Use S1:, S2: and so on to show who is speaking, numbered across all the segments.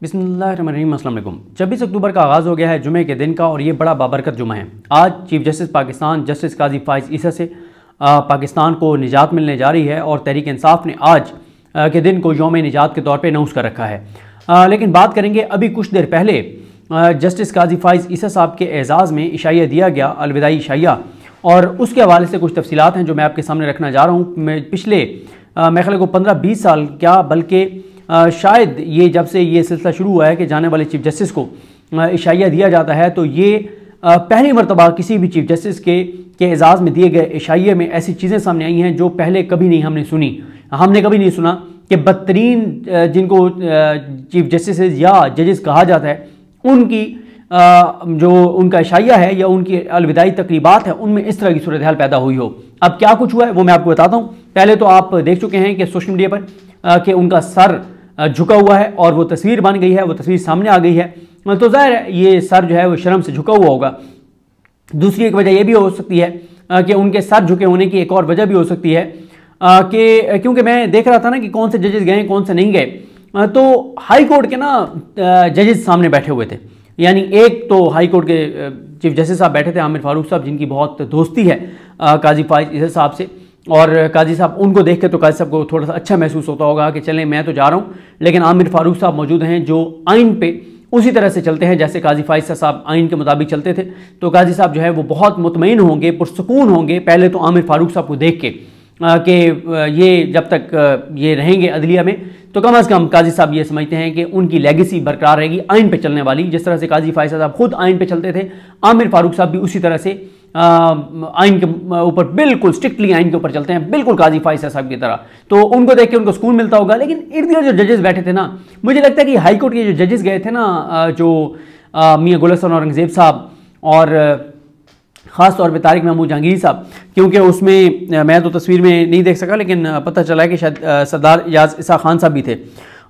S1: बिस्मिल्लाहिर्रहमानिर्रहीम। अस्सलाम वालेकुम। 26 अक्टूबर का आगाज़ हो गया है जुमे के दिन का और ये बड़ा बाबरकत जुमा है। आज चीफ जस्टिस पाकिस्तान जस्टिस काजी फाइज ईसा से पाकिस्तान को निजात मिलने जा रही है और तहरीक इंसाफ ने आज के दिन को यौम निजात के तौर पे अनाउंस कर रखा है। लेकिन बात करेंगे अभी कुछ देर पहले जस्टिस काजी फाइज ईसा साहब के एजाज़ में इशाइया दिया गया, अलविदाई इशाइया, और उसके हवाले से कुछ तफसीलात हैं जो मैं आपके सामने रखना जा रहा हूँ। मैं पिछले मेरे ख्याल को 15-20 साल क्या बल्कि शायद ये जब से ये सिलसिला शुरू हुआ है कि जाने वाले चीफ जस्टिस को इशाइया दिया जाता है, तो ये पहली मरतबा किसी भी चीफ जस्टिस के एजाज़ में दिए गए इशाइये में ऐसी चीज़ें सामने आई हैं जो पहले कभी नहीं हमने सुनी। हमने कभी नहीं सुना कि बदतरीन जिनको चीफ जस्टिस या जजेस कहा जाता है उनकी जो उनका इशाइया है या उनकी अलविदाई तकरीबात है उनमें इस तरह की सूरत हाल पैदा हुई हो। अब क्या कुछ हुआ है वो मैं आपको बताता हूँ। पहले तो आप देख चुके हैं कि सोशल मीडिया पर कि उनका सर झुका हुआ है और वो तस्वीर बन गई है, वो तस्वीर सामने आ गई है, तो जाहिर है ये सर जो है वो शर्म से झुका हुआ होगा। दूसरी एक वजह यह भी हो सकती है कि उनके सर झुके होने की एक और वजह भी हो सकती है कि क्योंकि मैं देख रहा था ना कि कौन से जजेस गए कौन से नहीं गए, तो हाई कोर्ट के ना जजेस सामने बैठे हुए थे। यानी एक तो हाई कोर्ट के चीफ जस्टिस साहब बैठे थे आमिर फारूक साहब, जिनकी बहुत दोस्ती है काजी फाइज ईसा साहब से, और काजी साहब उनको देख के तो काजी साहब को थोड़ा सा अच्छा महसूस होता होगा कि चलें मैं तो जा रहा हूँ, लेकिन आमिर फारूक साहब मौजूद हैं जो आइन पे उसी तरह से चलते हैं जैसे काजी फाइज साहब आइन के मुताबिक चलते थे। तो काजी साहब जो है वो बहुत मुतमईन होंगे, पुरसकून होंगे पहले तो आमिर फारूक साहब को देख के कि ये जब तक ये रहेंगे अदलिया में तो कम अज़ कम काजी साहब ये समझते हैं कि उनकी लेगेसी बरकरार रहेगी आइन पे चलने वाली। जिस तरह से काजी फाइज साहब खुद आइन पे चलते थे, आमिर फारूक साहब भी उसी तरह से आइन के ऊपर बिल्कुल स्ट्रिक्टली आइन के ऊपर चलते हैं, बिल्कुल काजी फाइज साहब की तरह। तो उनको देख के उनको सुकून मिलता होगा। लेकिन इर्द गिर्द जो जजेस बैठे थे ना, मुझे लगता है कि हाई कोर्ट के जो जजेस गए थे ना, जो मियाँ गुल हसन औरंगज़ेब साहब और ख़ास तौर पे तारिक महमूद जहांगीरी साहब, क्योंकि उसमें मैं तो तस्वीर में नहीं देख सका लेकिन पता चला है कि शायद सरदार एजाज इसा खान साहब भी थे।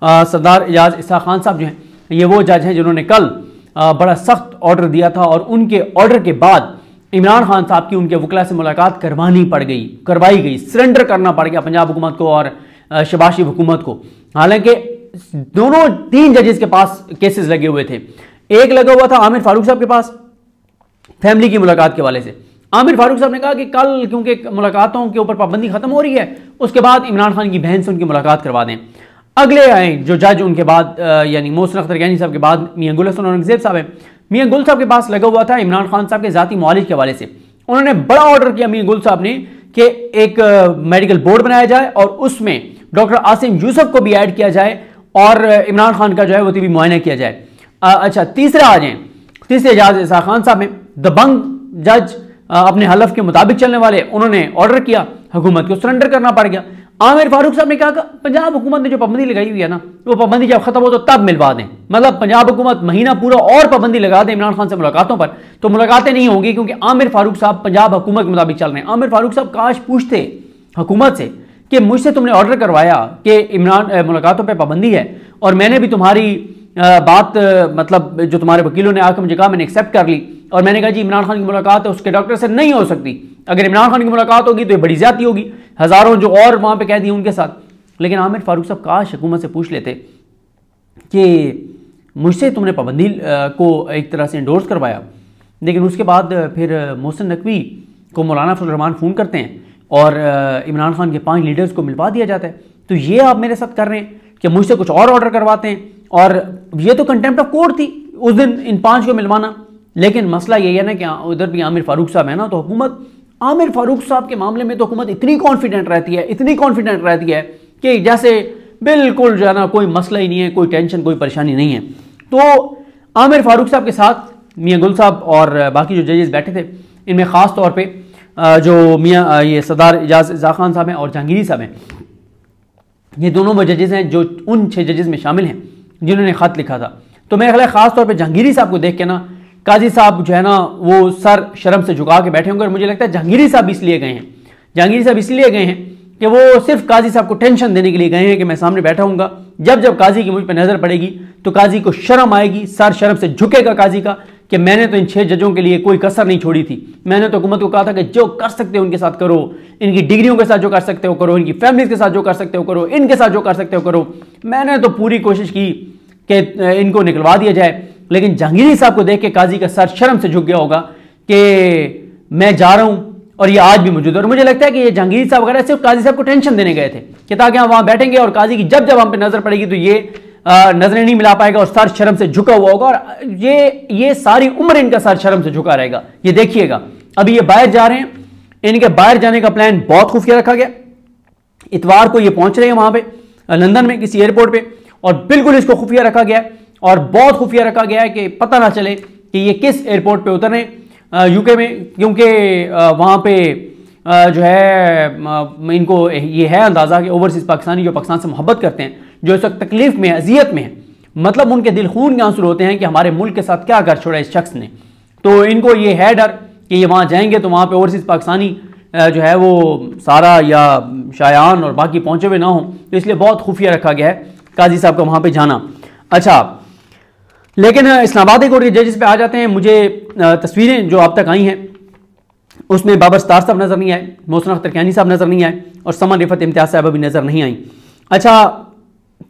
S1: सरदार एजाज इसा खान साहब जो हैं ये वो जज हैं जिन्होंने कल बड़ा सख्त ऑर्डर दिया था और उनके ऑर्डर के बाद इमरान खान साहब की उनके वकला से मुलाकात करवाई गई, सरेंडर करना पड़ गया पंजाब हुकूमत को और शहबाज शरीफ हुकूमत को। हालांकि दोनों 3 जजेस के पास केसेस लगे हुए थे। एक लगा हुआ था आमिर फारूक साहब के पास फैमिली की मुलाकात के वाले से। आमिर फारूक साहब ने कहा कि कल क्योंकि मुलाकातों के ऊपर पाबंदी खत्म हो रही है, उसके बाद इमरान खान की बहन से उनकी मुलाकात करवा दें। अगले आए जो जज उनके बाद यानी मोहसिन अख्तर गैनी साहब के बाद मियाँ गुल हसन औरंगज़ेब साहब हैं। मियाँ गुल साहब के पास लगा हुआ था इमरान खान साहब के ज़ाती मुआलिज के हवाले से। उन्होंने बड़ा ऑर्डर किया मियाँ गुल साहब ने कि एक मेडिकल बोर्ड बनाया जाए और उसमें डॉक्टर आसिम यूसुफ को भी ऐड किया जाए और इमरान खान का जो है वो तभी मुआयना किया जाए। अच्छा, तीसरे आ जाए, तीसरे एजाज इसा खान साहब में दबंग जज अपने हलफ के मुताबिक चलने वाले, उन्होंने ऑर्डर किया, हुकूमत को सरेंडर करना पड़ गया। आमिर फारूक साहब ने कहा कि पंजाब हुकूमत ने जो पाबंदी लगाई हुई है ना, वो पाबंदी जब खत्म हो तो तब मिलवा दें। मतलब पंजाब हुकूमत महीना पूरा और पाबंदी लगा दें इमरान खान से मुलाकातों पर, तो मुलाकातें नहीं होंगी क्योंकि आमिर फारूक साहब पंजाब हुकूमत के मुताबिक चल रहे हैं। आमिर फारूक साहब काश पूछते हुकूमत से कि मुझसे तुमने ऑर्डर करवाया कि इमरान मुलाकातों पर पाबंदी है और मैंने भी तुम्हारी बात मतलब जो तुम्हारे वकीलों ने आकर मुझे कहा मैंने एक्सेप्ट कर ली और मैंने कहा जी इमरान खान की मुलाकात है उसके डॉक्टर से नहीं हो सकती। अगर इमरान खान की मुलाकात होगी तो ये बड़ी ज्यादती होगी, हज़ारों जो और वहाँ पे कैदी उनके साथ। लेकिन आमिर फारूक साहब काश हुकूमत से पूछ लेते कि मुझसे तुमने पाबंदी को एक तरह से इंडोर्स करवाया। लेकिन उसके बाद फिर मोहसिन नकवी को मौलाना फजल रहमान फ़ोन करते हैं और इमरान खान के 5 लीडर्स को मिलवा दिया जाता है। तो ये आप मेरे साथ कर रहे हैं कि मुझसे कुछ और ऑर्डर करवाते हैं, और ये तो कंटेम्प्ट ऑफ कोर्ट थी उस दिन इन 5 को मिलवाना। लेकिन मसला ये है ना कि उधर भी आमिर फारूक साहब है ना, तो हुकूमत आमिर फारूक साहब के मामले में तो हुकूमत इतनी कॉन्फिडेंट रहती है कि जैसे बिल्कुल जो है ना कोई मसला ही नहीं है, कोई टेंशन कोई परेशानी नहीं है। तो आमिर फारूक साहब के साथ मियाँ गुल साहब और बाकी जो जजेस बैठे थे, इनमें ख़ास तौर पर जो मियाँ ये सरदार एजाज इसा खान साहब हैं और जहांगीरी साहब हैं, ये दोनों वो जजेस हैं जो उन 6 जजेस में शामिल हैं जिन्होंने ख़त लिखा था। तो मेरा ख्याल है ख़ास तौर पे जहांगीरी साहब को देख के ना काजी साहब जो है ना वो सर शर्म से झुका के बैठे होंगे। और मुझे लगता है जहांगीरी साहब इसलिए गए हैं कि वो सिर्फ काजी साहब को टेंशन देने के लिए गए हैं कि मैं सामने बैठा हूँगा, जब काजी की मुझ पर नज़र पड़ेगी तो काजी को शर्म आएगी, सर शर्म से झुकेगा काजी का कि मैंने तो इन 6 जजों के लिए कोई कसर नहीं छोड़ी थी। मैंने तो हुकूमत को कहा था कि जो कर सकते हो उनके साथ करो, इनकी डिग्रियों के साथ जो कर सकते हो करो, इनकी फैमिलीज के साथ जो कर सकते हो करो, इनके साथ जो कर सकते हो करो। मैंने तो पूरी कोशिश की कि इनको निकलवा दिया जाए, लेकिन जहांगीरी साहब को देख के काजी का सर शर्म से झुक गया होगा कि मैं जा रहा हूं, और ये आज भी मौजूद है। और मुझे लगता है कि ये जहांगीर साहब वगैरह सिर्फ काजी साहब को टेंशन देने गए थे कि ताकि हम वहां बैठेंगे और काजी की जब जब हम पे नजर पड़ेगी तो ये नजरें नहीं मिला पाएगा और सर शर्म से झुका हुआ होगा, और ये सारी उम्र इनका सर शर्म से झुका रहेगा। ये देखिएगा, अभी ये बाहर जा रहे हैं, इनके बाहर जाने का प्लान बहुत खुफिया रखा गया। इतवार को ये पहुंच रहे हैं वहां पे लंदन में किसी एयरपोर्ट पे, और बिल्कुल इसको खुफिया रखा गया है, और बहुत खुफिया रखा गया है कि पता ना चले कि ये किस एयरपोर्ट पे उतर रहे हैं यूके में, क्योंकि वहां पे जो है इनको ये है अंदाज़ा कि ओवरसीज़ पाकिस्तानी जो पाकिस्तान से मोहब्बत करते हैं, जो इस वक्त तकलीफ में अजियत में है, मतलब उनके दिल खून के आंसू होते हैं कि हमारे मुल्क के साथ क्या कर छोड़ा इस शख्स ने, तो इनको ये है डर कि ये वहाँ जाएंगे तो वहाँ पे ओवरसीज़ पाकिस्तानी जो है वो सारा या शायान और बाकी पहुँचे हुए ना हों, तो इसलिए बहुत खुफिया रखा गया है काजी साहब का वहाँ पर जाना। अच्छा, लेकिन इस्लामाबाद कोर्ट के जजेस पे आ जाते हैं। मुझे तस्वीरें जो अब तक आई हैं उसमें बाबर सत्तार साहब नजर नहीं आए, मोहसिन अख्तर कैनी साहब नजर नहीं आए, और समन रिफत इम्तियाज साहब अभी नजर नहीं आई। अच्छा,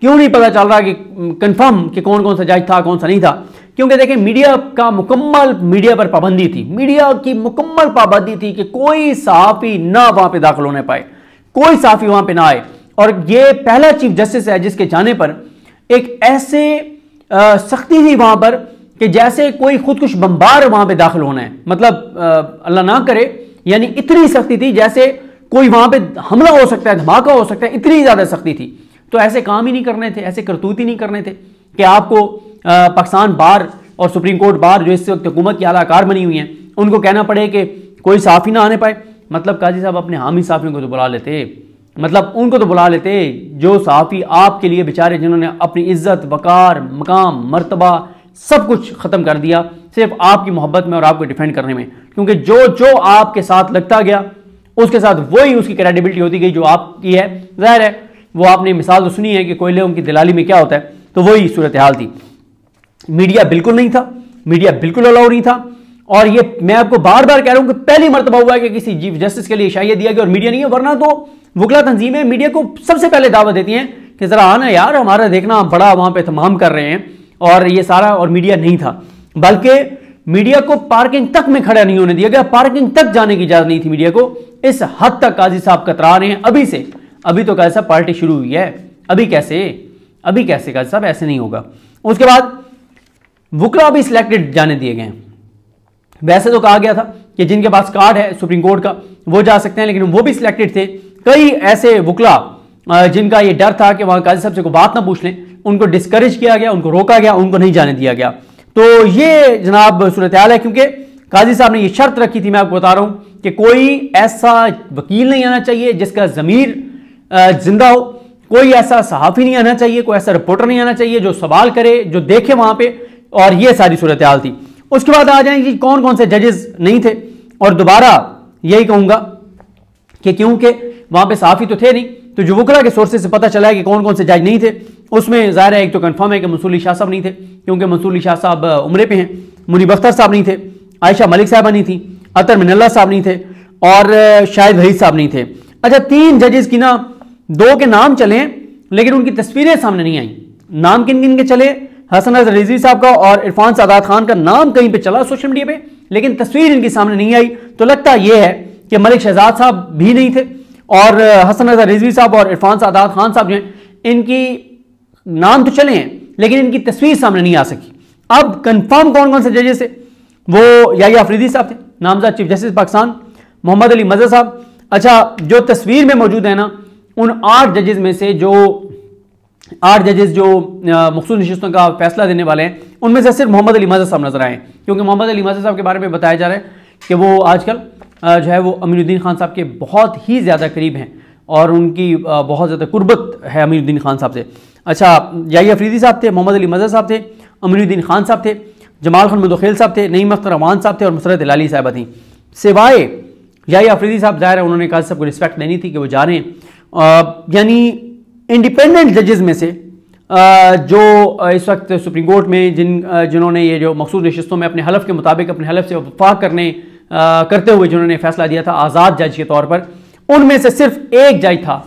S1: क्यों नहीं पता चल रहा कि कंफर्म कि कौन कौन सा जज था कौन सा नहीं था? क्योंकि देखें, मीडिया का मुकम्मल मीडिया पर पाबंदी थी, मीडिया की मुकम्मल पाबंदी थी कि कोई सहाफ़ी ना वहां पर दाखिल होने पाए, कोई सहाफ़ी वहां पर ना आए। और ये पहला चीफ जस्टिस है जिसके जाने पर एक ऐसे सख्ती थी वहां पर कि जैसे कोई खुदकुश बम्बार वहां पे दाखिल होना है, मतलब अल्लाह ना करे, यानी इतनी सख्ती थी जैसे कोई वहां पे हमला हो सकता है, धमाका हो सकता है, इतनी ज्यादा सख्ती थी। तो ऐसे काम ही नहीं करने थे, ऐसे करतूत ही नहीं करने थे कि आपको पाकिस्तान बार और सुप्रीम कोर्ट बार जो इस वक्त हुकूमत की आलाकार बनी हुई हैं उनको कहना पड़े कि कोई साफ़ी ना आने पाए। मतलब काजी साहब अपने हामी साफ़ियों को तो बुला लेते, मतलब उनको तो बुला लेते जो सहाफ़ी आपके लिए बेचारे जिन्होंने अपनी इज्जत, वकार, मकाम, मर्तबा सब कुछ ख़त्म कर दिया सिर्फ आपकी मोहब्बत में और आपको डिफेंड करने में, क्योंकि जो जो आपके साथ लगता गया उसके साथ वही उसकी क्रेडिबिलिटी होती गई जो आपकी है। ज़ाहिर है वो आपने मिसाल तो सुनी है कि कोयले की दलाली में क्या होता है, तो वही सूरत हाल थी। मीडिया बिल्कुल नहीं था, मीडिया बिल्कुल अलाउ नहीं था, और ये मैं आपको बार बार कह रहा हूं कि पहली मरतबा हुआ है कि किसी चीफ जस्टिस के लिए शायद दिया गया और मीडिया नहीं है, वरना तो वकला तंजीमें मीडिया को सबसे पहले दावत देती हैं कि जरा आना यार, हमारा देखना बड़ा वहां पे तमाम कर रहे हैं, और ये सारा, और मीडिया नहीं था। बल्कि मीडिया को पार्किंग तक में खड़ा नहीं होने दिया गया, पार्किंग तक जाने की इजाजत नहीं थी मीडिया को। इस हद तक काजी साहब कतरा रहे हैं अभी से। अभी तो काजी साहब पार्टी शुरू हुई है, अभी कैसे काजी साहब, ऐसे नहीं होगा। उसके बाद वकला भी सिलेक्टेड जाने दिए गए हैं। वैसे तो कहा गया था कि जिनके पास कार्ड है सुप्रीम कोर्ट का वो जा सकते हैं, लेकिन वो भी सिलेक्टेड थे। कई ऐसे वकला जिनका ये डर था कि वहां काजी साहब से कोई बात ना पूछ लें, उनको डिस्करेज किया गया, उनको रोका गया, उनको नहीं जाने दिया गया। तो ये जनाब सूरत हाल है, क्योंकि काजी साहब ने ये शर्त रखी थी, मैं आपको बता रहा हूं कि कोई ऐसा वकील नहीं आना चाहिए जिसका जमीर जिंदा हो, कोई ऐसा सहाफ़ी नहीं आना चाहिए, कोई ऐसा रिपोर्टर नहीं आना चाहिए जो सवाल करे, जो देखे वहां पे, और ये सारी सूरत हाल थी। उसके बाद आ जाएंगे कौन कौन से जजेस नहीं थे, और दोबारा यही कहूंगा कि क्योंकि वहां पे सहाफ़ी तो थे नहीं, तो जो वकला के सोर्सेज से पता चला है कि कौन कौन से जज नहीं थे, उसमें ज़ाहिर है एक तो कंफर्म है कि मंसूर अली शाह साहब नहीं थे, क्योंकि मंसूर अली शाह साहब उम्रे पे हैं। मुनीब अख्तर साहब नहीं थे, आयशा मलिक साहबा नहीं थी, अतर मिनल्ला साहब नहीं थे, और शाहिद वहीद साहब नहीं थे। अच्छा, 3 जजेस की ना 2 के नाम चले, लेकिन उनकी तस्वीरें सामने नहीं आई। नाम किन किन के चले? हसन अजहर रिजवी साहब का और इरफान सादात खान का नाम कहीं पे चला सोशल मीडिया पे, लेकिन तस्वीर इनकी सामने नहीं आई। तो लगता यह है कि मलिक शहजाद साहब भी नहीं थे, और हसन अजहर रिजवी साहब और इरफान सादात खान साहब जो हैं, इनकी नाम तो चले हैं लेकिन इनकी तस्वीर सामने नहीं आ सकी। अब कंफर्म कौन कौन से जजेस थे? वो याहिया अफरीदी साहब थे, नामजद चीफ जस्टिस पाकिस्तान, मोहम्मद अली मजहर साहब। अच्छा, जो तस्वीर में मौजूद है ना, उन 8 जजेस में से जो 8 जजेस जो मखसूस नशिस्तों का फैसला देने वाले हैं, उनमें से सिर्फ मोहम्मद अली मजहर साहब नजर आए, क्योंकि मोहम्मद अली मजहर साहब के बारे में बताया जा रहा है कि वो आजकल जो है वो अमीरुद्दीन खान साहब के बहुत ही ज़्यादा करीब हैं, और उनकी बहुत ज़्यादा कुर्बत है अमीरुद्दीन खान साहब से। अच्छा, याहिया अफरीदी साहब थे, मोहम्मद अली मजहर साहब थे, अमीरुद्दीन खान साहब थे, जमाल खान मुदखिल साहब थे, नईम अख्तर अमान साहब थे, और मुसरत हिलाली साहबा थी। सिवाय याहिया अफरीदी साहब, ज़ाहिर है उन्होंने काजी साहब को रिस्पेक्ट देनी थी कि वो जा रहे हैं। यानी इंडिपेंडेंट जजेस में से जो इस वक्त सुप्रीम कोर्ट में जिन्होंने ये जो मखसूस नशिस्तों में अपने हलफ के मुताबिक अपने हलफ से वफाक करते हुए जिन्होंने फैसला दिया था आज़ाद जज के तौर पर, उनमें से सिर्फ एक जज था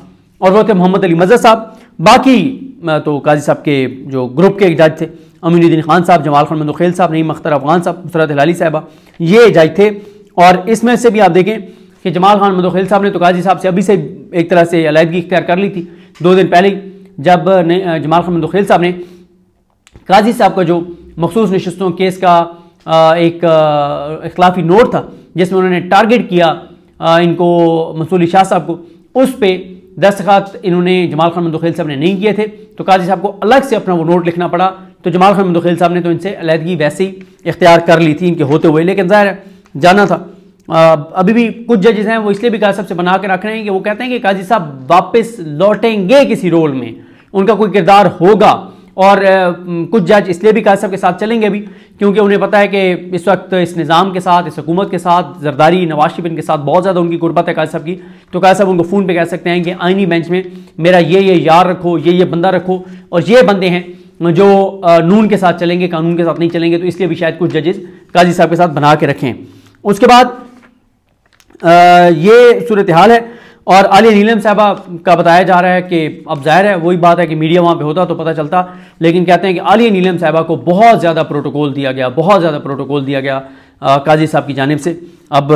S1: और वो थे मोहम्मद अली मजहर साहब। बाकी तो काजी साहब के जो ग्रुप के जज थे, अमीनुद्दीन खान साहब, जमाल खान मंदोखेल साहब, नईम अख्तर अफगान साहब, नुसरत हिलाली साहिबा, ये जज थे। और इसमें से भी आप देखें कि जमाल खान मंदोखेल साहब ने तो काजी साहब से अभी से एक तरह से अलहदगी इख्तियार कर ली थी 2 दिन पहले ही, जब जमाल खान मंदोखेल साहब ने काजी साहब का जो मखसूस नशस्तों केस का एक इख्लाफी नोट था जिसमें उन्होंने टारगेट किया इनको मंसूर अली शाह साहब को, उस पर दस्तखत इन्होंने जमाल खान मंदोखेल साहब ने नहीं किए थे, तो काजी साहब को अलग से अपना वो नोट लिखना पड़ा। तो जमाल खान मंदोखेल साहब ने तो इनसे अलहदगी वैसे ही इख्तियार कर ली थी इनके होते हुए, लेकिन ज़ाहिर है जाना था। अभी भी कुछ जजेस हैं वो इसलिए भी काजी साहब से बना के रख रहे हैं कि वो कहते हैं कि काजी साहब वापस लौटेंगे किसी रोल में, उनका कोई किरदार होगा। और कुछ जज इसलिए भी काजी साहब के साथ चलेंगे भी क्योंकि उन्हें पता है कि इस वक्त इस निज़ाम के साथ, इस हुकूमत के साथ, जरदारी नवाज शरीफ इनके साथ बहुत ज़्यादा उनकी गुर्बत है काजी साहब की। तो काजी साहब उनको फ़ोन पे कह सकते हैं कि आईनी बेंच में मेरा ये यार रखो, ये बंदा रखो, और ये बंदे हैं जो नून के साथ चलेंगे, कानून के साथ नहीं चलेंगे। तो इसलिए भी शायद कुछ जजेस काजी साहब के साथ बना के रखें। उसके बाद ये सूरत हाल है। और आलिया नीलम साहबा का बताया जा रहा है कि अब जाहिर है वही बात है कि मीडिया वहाँ पे होता तो पता चलता, लेकिन कहते हैं कि आलिया नीलम साहबा को बहुत ज़्यादा प्रोटोकॉल दिया गया, बहुत ज़्यादा प्रोटोकॉल दिया गया काजी साहब की जानिब से। अब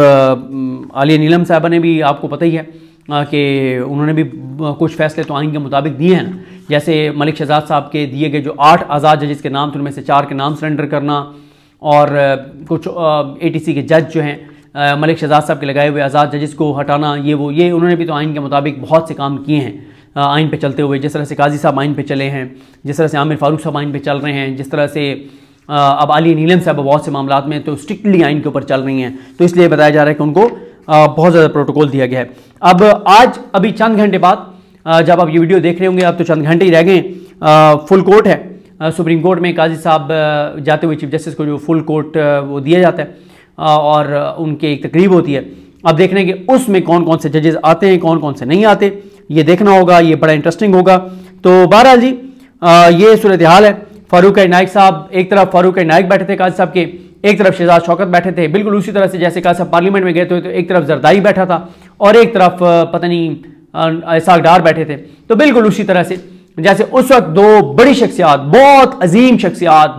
S1: आलिया नीलम साहबा ने भी, आपको पता ही है कि उन्होंने भी कुछ फैसले तो आइन के मुताबिक दिए हैं ना, जैसे मलिक शहजाद साहब के दिए गए जो 8 आज़ाद जजेस के नाम थे उनमें से 4 के नाम सरेंडर करना, और कुछ ATC के जज जो हैं मलिक शहजाद साहब के लगाए हुए आज़ाद जजेस को हटाना, ये उन्होंने भी तो आइन के मुताबिक बहुत से काम किए हैं आइन पे चलते हुए। जिस तरह से काजी साहब आइन पे चले हैं, जिस तरह से आमिर फारूक साहब आइन पे चल रहे हैं, जिस तरह से अब आलिया नीलम साहब बहुत से मामलात में तो स्ट्रिक्टली आइन के ऊपर चल रही हैं। तो इसलिए बताया जा रहा है कि उनको बहुत ज़्यादा प्रोटोकॉल दिया गया है। अब आज अभी चंद घंटे बाद जब आप ये वीडियो देख रहे होंगे, अब तो चंद घंटे ही रह गए, फुल कोर्ट है सुप्रीम कोर्ट में। काजी साहब जाते हुए चीफ जस्टिस को जो फुल कोर्ट वो दिया जाता है और उनकी एक तकरीब होती है। अब देखने के उसमें कौन कौन से जजेस आते हैं, कौन कौन से नहीं आते, ये देखना होगा, ये बड़ा इंटरेस्टिंग होगा। तो बहरहाल जी ये सूरत हाल है। फारूक नाइक साहब, एक तरफ फारूक नाइक बैठे थे काजी साहब के, एक तरफ शहजाद शौकत बैठे थे, बिल्कुल उसी तरह से जैसे काजी साहब पार्लियामेंट में गए थे, तो एक तरफ जरदारी बैठा था और एक तरफ पता नहीं इसाक डार बैठे थे। तो बिल्कुल उसी तरह से जैसे उस वक्त 2 बड़ी शख्सियात, बहुत अजीम शख्सियात,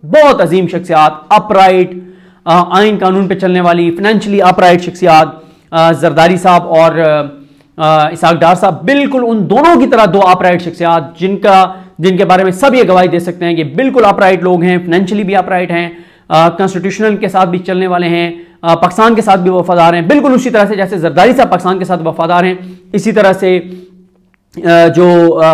S1: बहुत अजीम शख्सियात, अपराइट, आइन कानून पे चलने वाली, फाइनेंशियली अपराइट शख्सियात, जरदारी साहब और इसाक डार साहब, बिल्कुल उन दोनों की तरह 2 अपराइट शख्सियात जिनके बारे में सब ये गवाही दे सकते हैं कि बिल्कुल अपराइट लोग हैं, फाइनेंशियली भी अपराइट हैं, कॉन्स्टिट्यूशनल के साथ भी चलने वाले हैं, पाकिस्तान के साथ भी वफादार हैं। बिल्कुल उसी तरह से जैसे जरदारी साहब पाकिस्तान के साथ वफादार हैं, इसी तरह से जो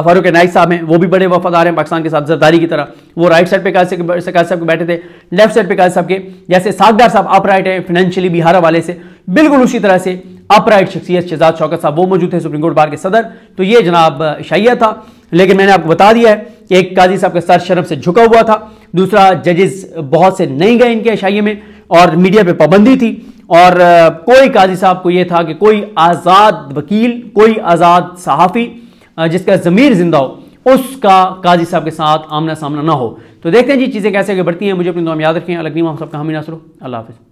S1: फारूक नाइक साहब हैं वो भी बड़े वफादार हैं पाकिस्तान के साथ जरदारी की तरह। वो राइट साइड पे काजी साहब के बैठे थे, लेफ्ट साइड पे काजी साहब के, जैसे सागदार साहब अपराइट है फाइनेंशियली भी हर हवाले से, बिल्कुल उसी तरह से अपराइट शख्सियत शहजाद शौकत साहब वो मौजूद थे, सुप्रीम कोर्ट बार के सदर। तो ये जनाब शाइया था, लेकिन मैंने आपको बता दिया है कि एक काजी साहब का सर शर्म से झुका हुआ था, दूसरा जजेस बहुत से नहीं गए इनके शाइये में, और मीडिया पे पाबंदी थी, और कोई काजी साहब को यह था कि कोई आज़ाद वकील, कोई आज़ाद सहाफ़ी जिसका ज़मीर जिंदा हो उसका काजी साहब के साथ आमना सामना ना हो। तो देखते हैं जी चीज़ें कैसे आगे बढ़ती हैं। मुझे अपनी दुआ में याद रखें। अलग नहीं, हम सबका हामी नासरो। अल्लाह हाफ़िज़।